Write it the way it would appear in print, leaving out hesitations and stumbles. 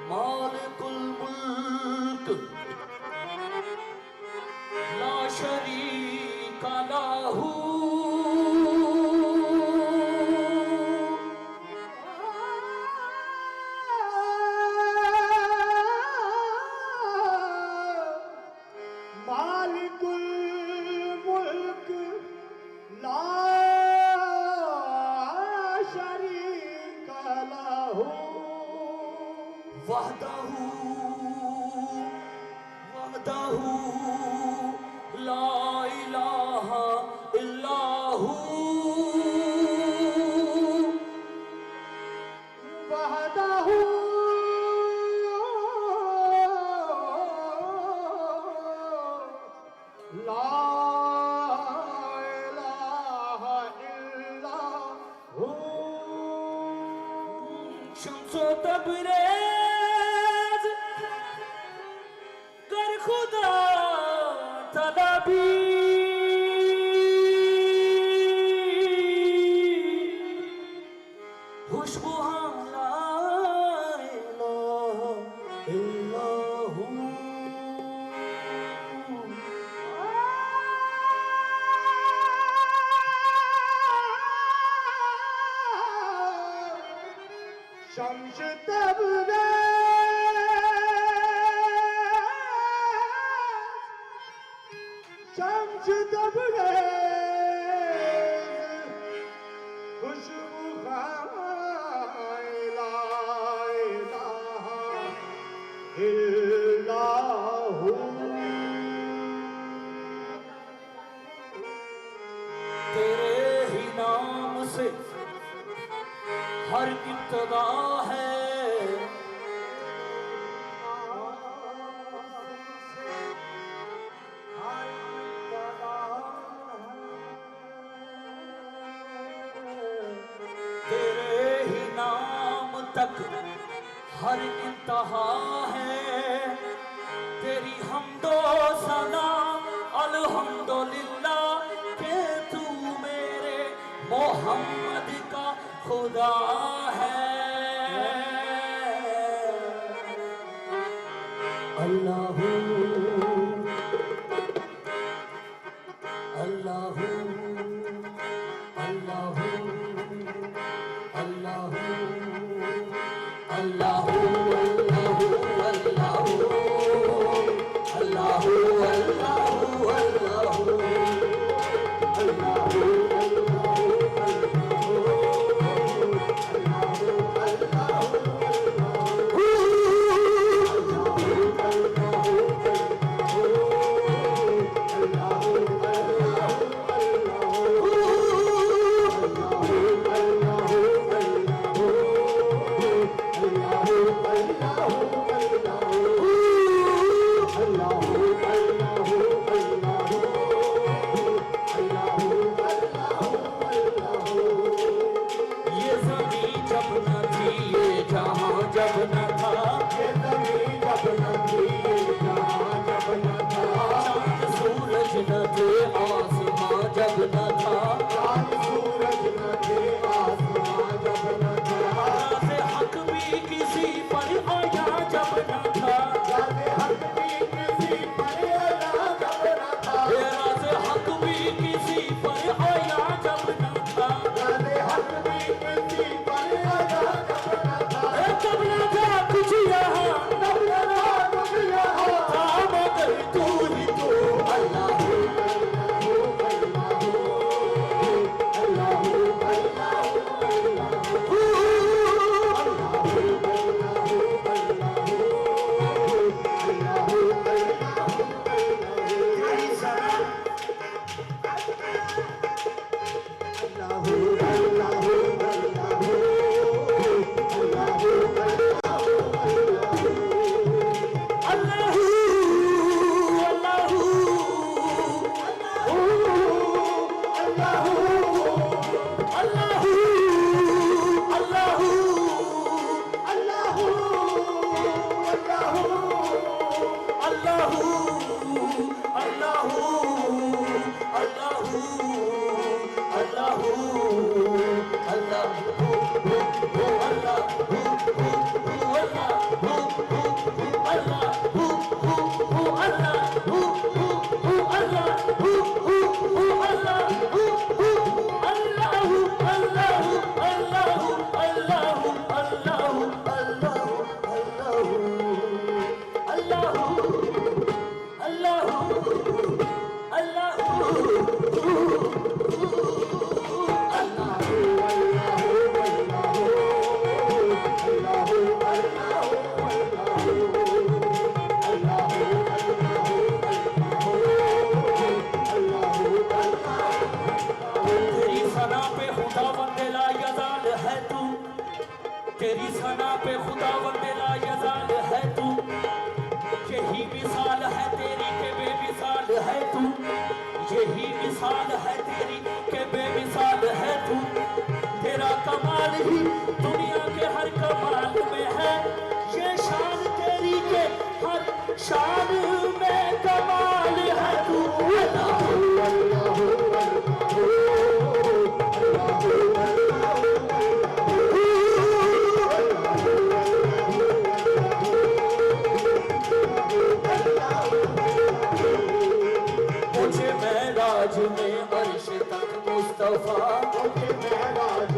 मालिकुल मुल्क ला शरीका लहू मालिकुल मुल्क ला शरीका लहू वहदहू वहदहू ला इलाहा इल्लाहू वहदहू ला इलाहा इल्लाहू शम्सो तबरेज गर खुदा तलबी खुशबू ला इलाहा इल्लाहू शम्स तबरेज शम्स तबरेज खुशबू ला इलाहा इल्लाहू तेरे ही नाम से हर इब्तदा है तेरे ही नाम तक हर इंतहा है तेरी हमदो सना अल्हम्दुलिल्लाह के तू मेरे मोहम्मद का खुदा है अल्लाहू अल्लाहू अल्लाहू अल्लाहू अल्लाहू अल्लाहू अल्लाहू अल्लाहू अल्लाहू अल्लाहू अल्लाहू तेरी सना पे खुदा वंदेला यजाल है तू, तेरी सना पे खुदा वंदेला यजाल है तू, यही मिसाल है तेरी के बेमिसाल है तू, यही मिसाल है तेरी के बेमिसाल है तू। तेरा कमाल ही दुनिया के हर कमाल में है, ये शान तेरी के हर शान में कमाल है तू। मुझे महराज में अर्श तक मुस्तफा, मुझे महराज